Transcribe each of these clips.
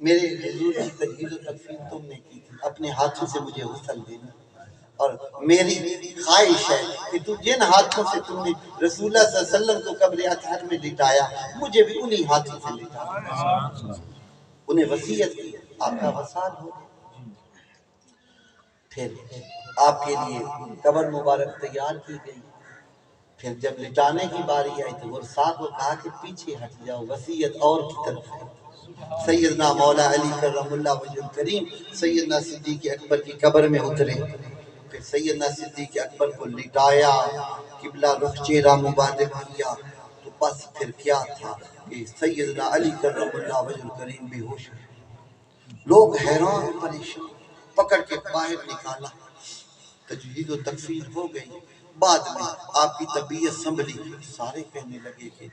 میرے حضور کی تجہیز و تکفین تم نے کی تھی، اپنے ہاتھوں سے مجھے غسل دینا، اور میری خواہش ہے کہ تو جن ہاتھوں سے تم نے رسول اللہ صلی اللہ علیہ وسلم کو قبر اطہر میں لٹایا، مجھے بھی انہی ہاتھوں سے لٹایا۔ انہیں وصیت کی، آپ کا وصال ہو گیا۔ پھر آپ کے لیے قبر مبارک تیار کی گئی۔ پھر جب لٹانے کی باری آئی تو ورثاء کو کہا کہ پیچھے ہٹ جاؤ، وصیت اور کی طرف ہے۔ سیدنا مولا علی کرم اللہ وجہ الکریم سیدنا صدیق اکبر کی قبر میں اترے، پھر سیدنا صدیق اکبر کو لٹایا، قبلہ رخ چہرہ مبارک کیا، تو بس پھر کیا تھا کہ سیدنا علی کرم اللہ وجہ الکریم بے ہوش ہوئے۔ لوگ حیران پریشان، پکڑ کے باہر نکالا، تجہیز و تکفین ہو گئی۔ بعد میں آپ کی طبیعت سنبھلی، سارے کہنے لگے کہ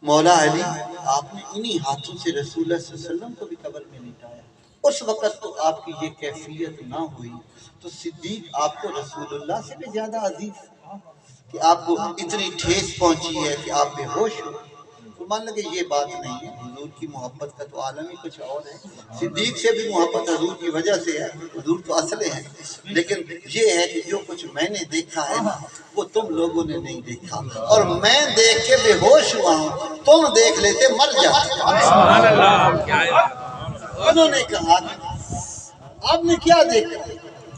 مولا علی آپ نے انہی ہاتھوں سے رسول اللہ صلی اللہ علیہ وسلم کو بھی قبر میں لٹایا۔ اس وقت تو آپ کی یہ کیفیت نہ ہوئی تو صدیق آپ کو رسول اللہ سے بھی زیادہ عزیز کہ آپ کو اتنی ٹھیس پہنچی ہے کہ آپ بے ہوش ہو۔ تو مان لگے یہ بات نہیں ہے، حضور کی محبت کا تو عالم ہی کچھ اور ہے۔ صدیق سے بھی محبت حضور کی وجہ سے ہے، حضور تو اصل ہے، لیکن یہ ہے کہ جو کچھ میں نے دیکھا ہے نا وہ تم لوگوں نے نہیں دیکھا، اور میں دیکھ کے بے ہوش ہوا ہوں، تم دیکھ لیتے مر جاتے۔ انہوں نے کہا آپ نے کیا دیکھا؟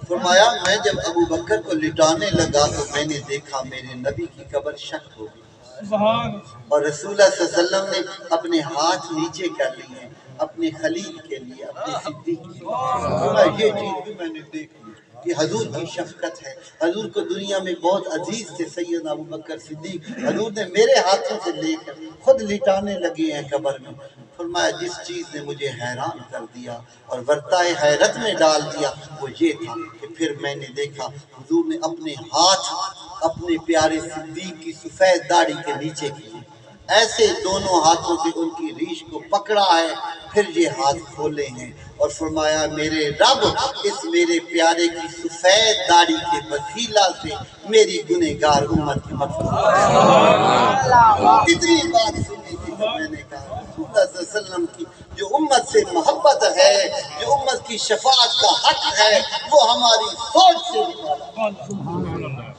فرمایا میں جب ابو بکر کو لٹانے لگا تو میں نے دیکھا میرے نبی کی قبر شق ہو گئی، اور رسول اللہ صلی اللہ علیہ وسلم نے اپنے ہاتھ نیچے کر لیے ہیں اپنے خلیل کے لیے، اپنے صدیق کے لیے۔ یہ چیز بھی میں نے دیکھ لی کہ حضور کی شفقت ہے۔ حضور کو دنیا میں بہت عزیز تھے سیدنا ابو بکر صدیق، حضور نے میرے ہاتھوں سے لے کر خود لٹانے لگے ہیں قبر میں۔ فرمایا جس چیز نے مجھے حیران کر دیا اور ورطۂ حیرت میں ڈال دیا وہ یہ تھا کہ پھر میں نے دیکھا حضور نے اپنے ہاتھ اپنے پیارے صدیق کی سفید داڑھی کے نیچے کیے، ایسے دونوں ہاتھوں سے ان کی ریش کو پکڑا ہے، پھر یہ ہاتھ کھولے ہیں اور فرمایا میرے رب اس میرے پیارے کی سفید داڑھی کے وسیلہ سے میری گنہگار امت کی مغفرت۔ اتنی بات سنی تھی کہ میں نے کہا رسول اللہ صلی اللہ علیہ وسلم کی جو امت سے محبت ہے، جو امت کی شفاعت کا حق ہے، وہ ہماری سوچ سے نکالا۔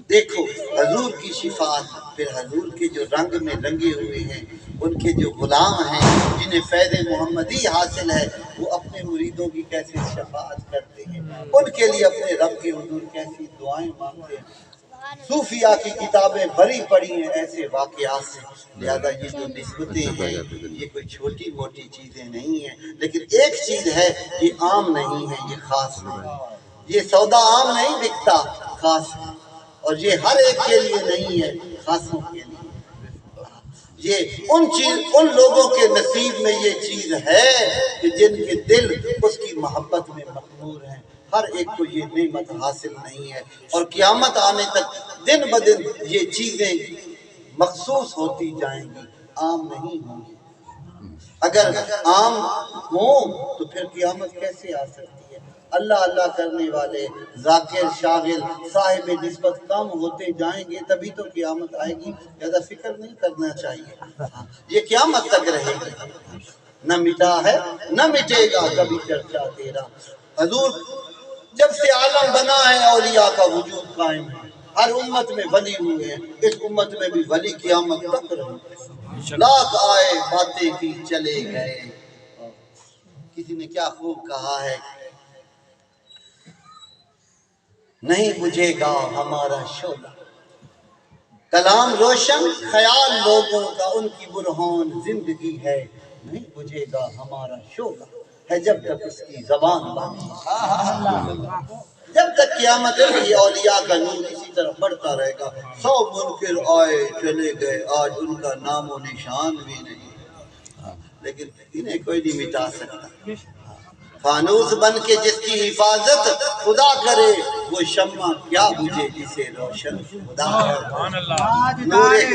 دیکھو حضور کی شفاعت، پھر حضور کے جو رنگ میں رنگے ہوئے ہیں، ان کے جو غلام ہیں جنہیں فیض محمدی حاصل ہے، وہ اپنے مریدوں کی کیسے شفاعت کرتے ہیں، ان کے لیے اپنے رب کے حضور کیسی دعائیں مانگتے ہیں۔ صوفیاء کی کتابیں بھری پڑی ہیں ایسے واقعات سے، لہذا یہ جو نسبتیں ہیں یہ کوئی چھوٹی موٹی چیزیں نہیں ہیں، لیکن ایک چیز ہے یہ عام نہیں ہے، یہ خاص ہے۔ یہ سودا عام نہیں بکتا، خاص ہے، اور یہ ہر ایک کے لیے نہیں ہے، خاصوں کے لیے۔ یہ ان لوگوں کے نصیب میں یہ چیز ہے کہ جن کے دل اس کی محبت میں مخمور ہیں، ہر ایک کو یہ نعمت حاصل نہیں ہے، اور قیامت آنے تک دن بدن یہ چیزیں مخصوص ہوتی جائیں گی، عام نہیں ہوں گی۔ اگر عام ہوں تو پھر قیامت کیسے آ سکتی ہے؟ اللہ اللہ کرنے والے، ذاکر، شاغل، صاحب نسبت کم ہوتے جائیں گے تبھی تو قیامت آئے گی، زیادہ فکر نہیں کرنا چاہیے۔ یہ قیامت تک رہے گی، نہ مٹا ہے نہ مٹے گا کبھی چرچا تیرا۔ حضور جب سے عالم بنا ہے اولیاء کا وجود قائم ہے، ہر امت میں ولی ہوئے ہیں، اس امت میں بھی ولی قیامت تک رہے، لاکھ آئے باتیں کی چلے گئے۔ کسی نے کیا خوب کہا ہے، نہیں بجھے گا ہمارا شعلہ، کلام روشن خیال لوگوں کا ان کی برہان زندگی ہے، نہیں بجھے گا ہمارا شعلہ ہے جب تک اس کی زبان باقی، جب تک قیامت ہے یہ اولیاء کا نور اسی طرح بڑھتا رہے گا۔ 100 منکر آئے چلے گئے، آج ان کا نام و نشان بھی نہیں، لیکن انہیں کوئی نہیں مٹا سکتا۔ فانوس بن کے جس کی حفاظت خدا کرے، وہ شمع کیا بجھے جسے روشن خدا کرے۔